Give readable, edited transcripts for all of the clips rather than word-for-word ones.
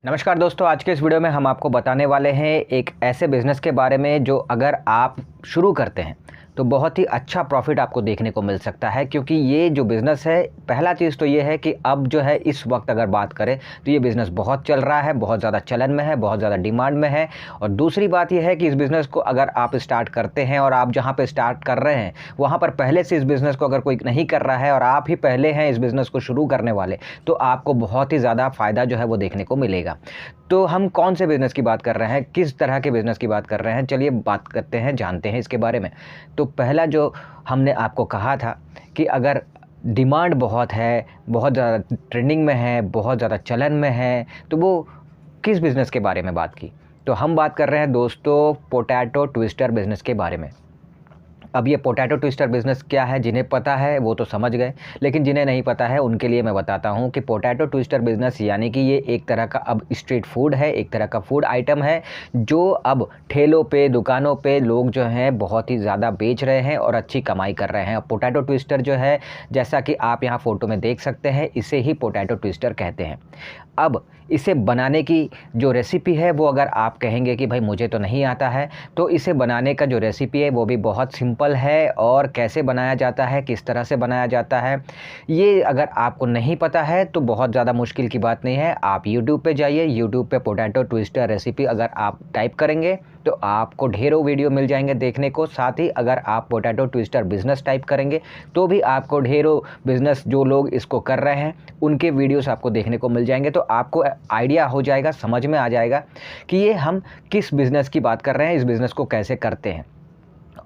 नमस्कार दोस्तों, आज के इस वीडियो में हम आपको बताने वाले हैं एक ऐसे बिज़नेस के बारे में जो अगर आप शुरू करते हैं तो बहुत ही अच्छा प्रॉफिट आपको देखने को मिल सकता है। क्योंकि ये जो बिज़नेस है, पहला चीज़ तो ये है कि अब जो है इस वक्त अगर बात करें तो ये बिज़नेस बहुत चल रहा है, बहुत ज़्यादा चलन में है, बहुत ज़्यादा डिमांड में है। और दूसरी बात ये है कि इस बिज़नेस को अगर आप स्टार्ट करते हैं और आप जहाँ पे स्टार्ट कर रहे हैं वहाँ पर पहले से इस बिज़नेस को अगर कोई नहीं कर रहा है और आप ही पहले हैं इस बिज़नेस को शुरू करने वाले, तो आपको बहुत ही ज़्यादा फ़ायदा जो है वो देखने को मिलेगा। तो हम कौन से बिज़नेस की बात कर रहे हैं, किस तरह के बिज़नेस की बात कर रहे हैं, चलिए बात करते हैं, जानते हैं इसके बारे में। तो पहला जो हमने आपको कहा था कि अगर डिमांड बहुत है, बहुत ज़्यादा ट्रेंडिंग में है, बहुत ज़्यादा चलन में है, तो वो किस बिज़नेस के बारे में बात की? तो हम बात कर रहे हैं दोस्तों पोटैटो ट्विस्टर बिज़नेस के बारे में। अब ये पोटैटो ट्विस्टर बिज़नेस क्या है, जिन्हें पता है वो तो समझ गए, लेकिन जिन्हें नहीं पता है उनके लिए मैं बताता हूँ कि पोटैटो ट्विस्टर बिज़नेस यानी कि ये एक तरह का अब स्ट्रीट फूड है, एक तरह का फूड आइटम है जो अब ठेलों पे, दुकानों पे लोग जो हैं बहुत ही ज़्यादा बेच रहे हैं और अच्छी कमाई कर रहे हैं। अब पोटैटो ट्विस्टर जो है, जैसा कि आप यहाँ फ़ोटो में देख सकते हैं, इसे ही पोटैटो ट्विस्टर कहते हैं। अब इसे बनाने की जो रेसिपी है वो अगर आप कहेंगे कि भाई मुझे तो नहीं आता है, तो इसे बनाने का जो रेसिपी है वो भी बहुत सिंपल है। और कैसे बनाया जाता है, किस तरह से बनाया जाता है, ये अगर आपको नहीं पता है तो बहुत ज़्यादा मुश्किल की बात नहीं है। आप यूट्यूब पे जाइए, यूट्यूब पे पोटैटो ट्विस्टर रेसिपी अगर आप टाइप करेंगे तो आपको ढेरों वीडियो मिल जाएंगे देखने को। साथ ही अगर आप पोटैटो ट्विस्टर बिज़नेस टाइप करेंगे तो भी आपको ढेरों बिज़नेस जो लोग इसको कर रहे हैं उनके वीडियोस आपको देखने को मिल जाएंगे। तो आपको आइडिया हो जाएगा, समझ में आ जाएगा कि ये हम किस बिज़नेस की बात कर रहे हैं, इस बिज़नेस को कैसे करते हैं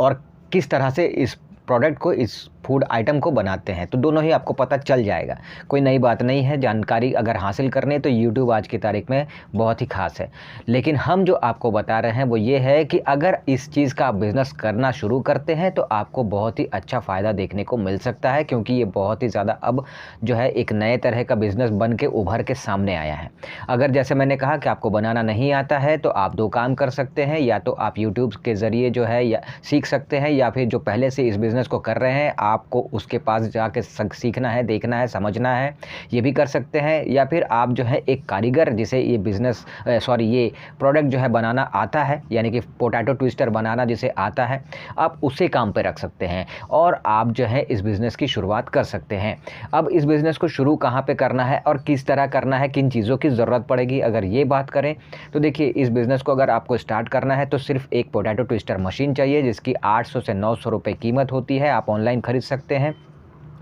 और किस तरह से इस प्रोडक्ट को, इस फूड आइटम को बनाते हैं। तो दोनों ही आपको पता चल जाएगा, कोई नई बात नहीं है। जानकारी अगर हासिल करनी है तो यूट्यूब आज की तारीख में बहुत ही ख़ास है। लेकिन हम जो आपको बता रहे हैं वो ये है कि अगर इस चीज़ का आप बिज़नेस करना शुरू करते हैं तो आपको बहुत ही अच्छा फ़ायदा देखने को मिल सकता है। क्योंकि ये बहुत ही ज़्यादा अब जो है एक नए तरह का बिज़नेस बन के उभर के सामने आया है। अगर जैसे मैंने कहा कि आपको बनाना नहीं आता है तो आप दो काम कर सकते हैं, या तो आप यूट्यूब के ज़रिए जो है या सीख सकते हैं, या फिर जो पहले से इस बिज़नेस को कर रहे हैं आपको उसके पास जाके सीखना है, देखना है, समझना है, ये भी कर सकते हैं। या फिर आप जो है एक कारीगर जिसे ये बिज़नेस ये प्रोडक्ट जो है बनाना आता है, यानी कि पोटैटो ट्विस्टर बनाना जिसे आता है, आप उसे काम पे रख सकते हैं और आप जो है इस बिज़नेस की शुरुआत कर सकते हैं। अब इस बिज़नेस को शुरू कहाँ पे करना है और किस तरह करना है, किन चीज़ों की ज़रूरत पड़ेगी, अगर ये बात करें तो देखिए, इस बिज़नेस को अगर आपको स्टार्ट करना है तो सिर्फ एक पोटैटो ट्विस्टर मशीन चाहिए जिसकी 800 से 900 रुपये कीमत होती है। आप ऑनलाइन खरीद सकते हैं।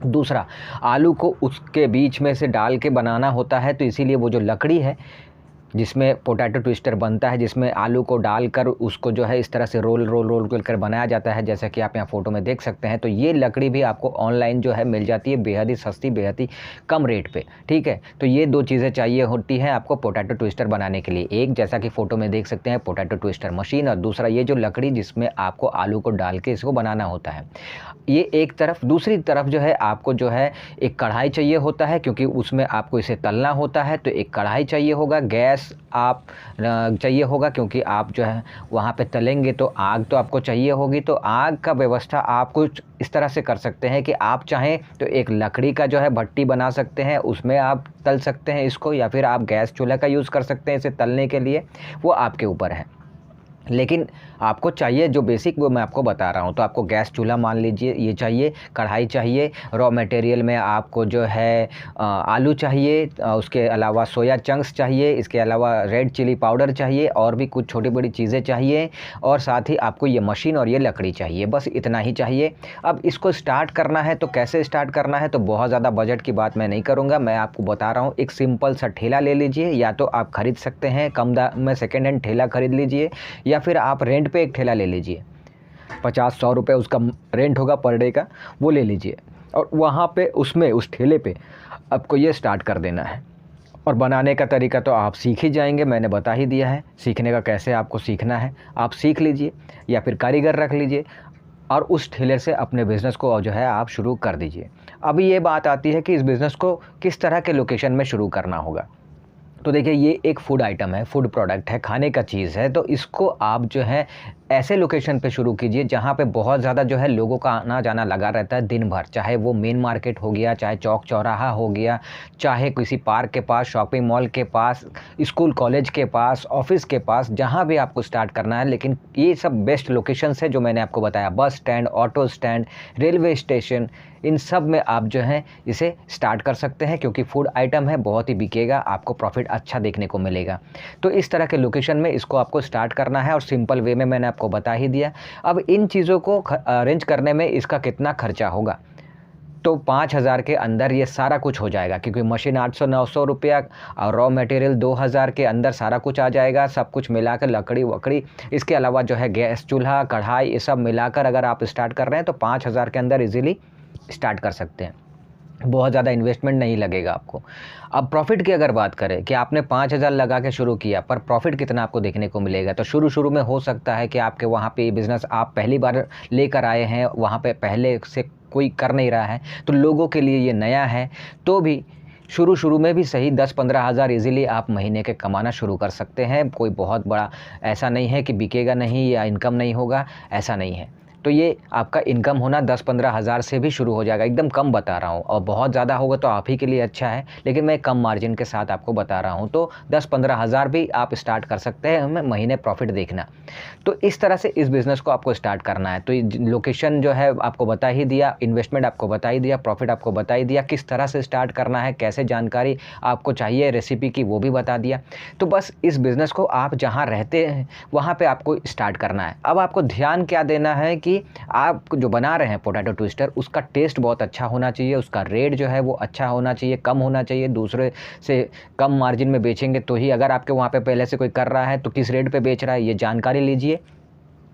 दूसरा, आलू को उसके बीच में से डाल के बनाना होता है, तो इसीलिए वो जो लकड़ी है जिसमें पोटैटो ट्विस्टर बनता है, जिसमें आलू को डालकर उसको जो है इस तरह से रोल रोल रोल कर बनाया जाता है, जैसा कि आप यहाँ फ़ोटो में देख सकते हैं। तो ये लकड़ी भी आपको ऑनलाइन जो है मिल जाती है, बेहद ही सस्ती, बेहद ही कम रेट पे, ठीक है। तो ये दो चीज़ें चाहिए होती हैं आपको पोटैटो ट्विस्टर बनाने के लिए। एक, जैसा कि फ़ोटो में देख सकते हैं, पोटैटो ट्विस्टर मशीन, और दूसरा ये जो लकड़ी जिसमें आपको आलू को डाल के इसको बनाना होता है, ये एक तरफ। दूसरी तरफ जो है आपको जो है एक कढ़ाई चाहिए होता है, क्योंकि उसमें आपको इसे तलना होता है। तो एक कढ़ाई चाहिए होगा, गैस आप चाहिए होगा, क्योंकि आप जो है वहाँ पे तलेंगे तो आग तो आपको चाहिए होगी। तो आग का व्यवस्था आप कुछ इस तरह से कर सकते हैं कि आप चाहें तो एक लकड़ी का जो है भट्टी बना सकते हैं, उसमें आप तल सकते हैं इसको, या फिर आप गैस चूल्हा का यूज़ कर सकते हैं इसे तलने के लिए, वो आपके ऊपर है। लेकिन आपको चाहिए जो बेसिक, वो मैं आपको बता रहा हूँ। तो आपको गैस चूल्हा मान लीजिए ये चाहिए, कढ़ाई चाहिए, रॉ मटेरियल में आपको जो है आलू चाहिए, उसके अलावा सोया चंक्स चाहिए, इसके अलावा रेड चिली पाउडर चाहिए, और भी कुछ छोटी बड़ी चीज़ें चाहिए, और साथ ही आपको ये मशीन और ये लकड़ी चाहिए, बस इतना ही चाहिए। अब इसको स्टार्ट करना है तो कैसे स्टार्ट करना है, तो बहुत ज़्यादा बजट की बात मैं नहीं करूँगा, मैं आपको बता रहा हूँ। एक सिंपल सा ठेला ले लीजिए, या तो आप ख़रीद सकते हैं कम दाम में सेकेंड हैंड ठेला खरीद लीजिए, या फिर आप रेंट पे एक ठेला ले लीजिए। 50-100 रुपये उसका रेंट होगा पर डे का, वो ले लीजिए, और वहाँ पे उसमें उस ठेले पे आपको ये स्टार्ट कर देना है। और बनाने का तरीका तो आप सीख ही जाएंगे, मैंने बता ही दिया है सीखने का, कैसे आपको सीखना है आप सीख लीजिए, या फिर कारीगर रख लीजिए और उस ठेले से अपने बिज़नेस को जो है आप शुरू कर दीजिए। अभी ये बात आती है कि इस बिज़नेस को किस तरह के लोकेशन में शुरू करना होगा। तो देखिए, ये एक फूड आइटम है, फूड प्रोडक्ट है, खाने का चीज़ है, तो इसको आप जो है ऐसे लोकेशन पे शुरू कीजिए जहाँ पे बहुत ज़्यादा जो है लोगों का आना जाना लगा रहता है दिन भर, चाहे वो मेन मार्केट हो गया, चाहे चौक चौराहा हो गया, चाहे किसी पार्क के पास, शॉपिंग मॉल के पास, स्कूल कॉलेज के पास, ऑफिस के पास, जहाँ भी आपको स्टार्ट करना है। लेकिन ये सब बेस्ट लोकेशंस है जो मैंने आपको बताया, bus stand, auto stand, railway station, इन सब में आप जो है इसे स्टार्ट कर सकते हैं, क्योंकि फूड आइटम है, बहुत ही बिकेगा, आपको प्रॉफिट अच्छा देखने को मिलेगा। तो इस तरह के लोकेशन में इसको आपको स्टार्ट करना है और सिंपल वे में मैंने आपको बता ही दिया। अब इन चीज़ों को अरेंज करने में इसका कितना खर्चा होगा, तो 5,000 के अंदर ये सारा कुछ हो जाएगा, क्योंकि मशीन 800-900 रुपया और रॉ मटेरियल 2,000 के अंदर सारा कुछ आ जाएगा, सब कुछ मिलाकर, लकड़ी वकड़ी, इसके अलावा जो है गैस चूल्हा, कढ़ाई, ये सब मिलाकर अगर आप स्टार्ट कर रहे हैं तो 5,000 के अंदर इजीली स्टार्ट कर सकते हैं। बहुत ज़्यादा इन्वेस्टमेंट नहीं लगेगा आपको। अब प्रॉफिट की अगर बात करें कि आपने 5,000 लगा के शुरू किया, पर प्रॉफिट कितना आपको देखने को मिलेगा, तो शुरू में हो सकता है कि आपके वहाँ पे बिज़नेस आप पहली बार लेकर आए हैं, वहाँ पे पहले से कोई कर नहीं रहा है, तो लोगों के लिए ये नया है। तो भी शुरू में भी सही 10-15 हज़ार ईज़िली आप महीने के कमाना शुरू कर सकते हैं। कोई बहुत बड़ा ऐसा नहीं है कि बिकेगा नहीं या इनकम नहीं होगा, ऐसा नहीं है। तो ये आपका इनकम होना 10-15 हज़ार से भी शुरू हो जाएगा, एकदम कम बता रहा हूँ, और बहुत ज़्यादा होगा तो आप ही के लिए अच्छा है, लेकिन मैं कम मार्जिन के साथ आपको बता रहा हूँ। तो 10-15 हज़ार भी आप स्टार्ट कर सकते हैं, हमें महीने प्रॉफिट देखना। तो इस तरह से इस बिज़नेस को आपको स्टार्ट करना है। तो लोकेशन जो है आपको बता ही दिया, इन्वेस्टमेंट आपको बता ही दिया, प्रॉफिट आपको बता ही दिया, किस तरह से स्टार्ट करना है, कैसे जानकारी आपको चाहिए रेसिपी की वो भी बता दिया। तो बस इस बिज़नेस को आप जहाँ रहते हैं वहाँ पे आपको स्टार्ट करना है। अब आपको ध्यान क्या देना है कि आप जो बना रहे हैं पोटैटो ट्विस्टर, उसका टेस्ट बहुत अच्छा होना चाहिए, उसका रेट जो है वो अच्छा होना चाहिए, कम होना चाहिए, दूसरे से कम मार्जिन में बेचेंगे तो ही। अगर आपके वहाँ पे पहले से कोई कर रहा है तो किस रेट पे बेच रहा है ये जानकारी लीजिए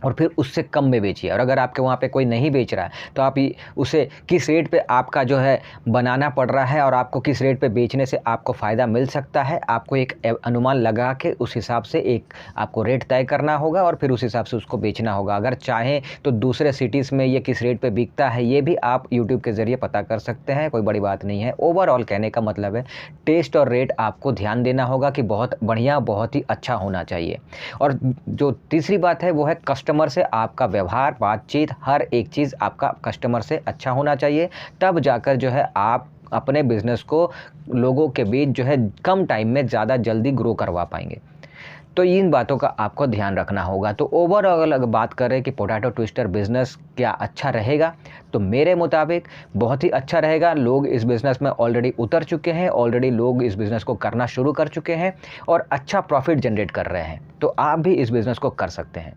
और फिर उससे कम में बेचिए। और अगर आपके वहाँ पे कोई नहीं बेच रहा है तो आप उसे किस रेट पे आपका जो है बनाना पड़ रहा है और आपको किस रेट पे बेचने से आपको फ़ायदा मिल सकता है, आपको एक अनुमान लगा के उस हिसाब से एक आपको रेट तय करना होगा और फिर उस हिसाब से उसको बेचना होगा। अगर चाहें तो दूसरे सिटीज़ में ये किस रेट पर बिकता है ये भी आप यूट्यूब के ज़रिए पता कर सकते हैं, कोई बड़ी बात नहीं है। ओवरऑल कहने का मतलब है टेस्ट और रेट आपको ध्यान देना होगा कि बहुत बढ़िया, बहुत ही अच्छा होना चाहिए। और जो तीसरी बात है वो है कस्टमर से आपका व्यवहार, बातचीत, हर एक चीज़ आपका कस्टमर से अच्छा होना चाहिए। तब जाकर जो है आप अपने बिज़नेस को लोगों के बीच जो है कम टाइम में ज़्यादा जल्दी ग्रो करवा पाएंगे। तो इन बातों का आपको ध्यान रखना होगा। तो ओवरऑल अगर बात करें कि पोटैटो ट्विस्टर बिज़नेस क्या अच्छा रहेगा, तो मेरे मुताबिक बहुत ही अच्छा रहेगा। लोग इस बिज़नेस में ऑलरेडी उतर चुके हैं, ऑलरेडी लोग इस बिज़नेस को करना शुरू कर चुके हैं और अच्छा प्रॉफिट जनरेट कर रहे हैं। तो आप भी इस बिज़नेस को कर सकते हैं।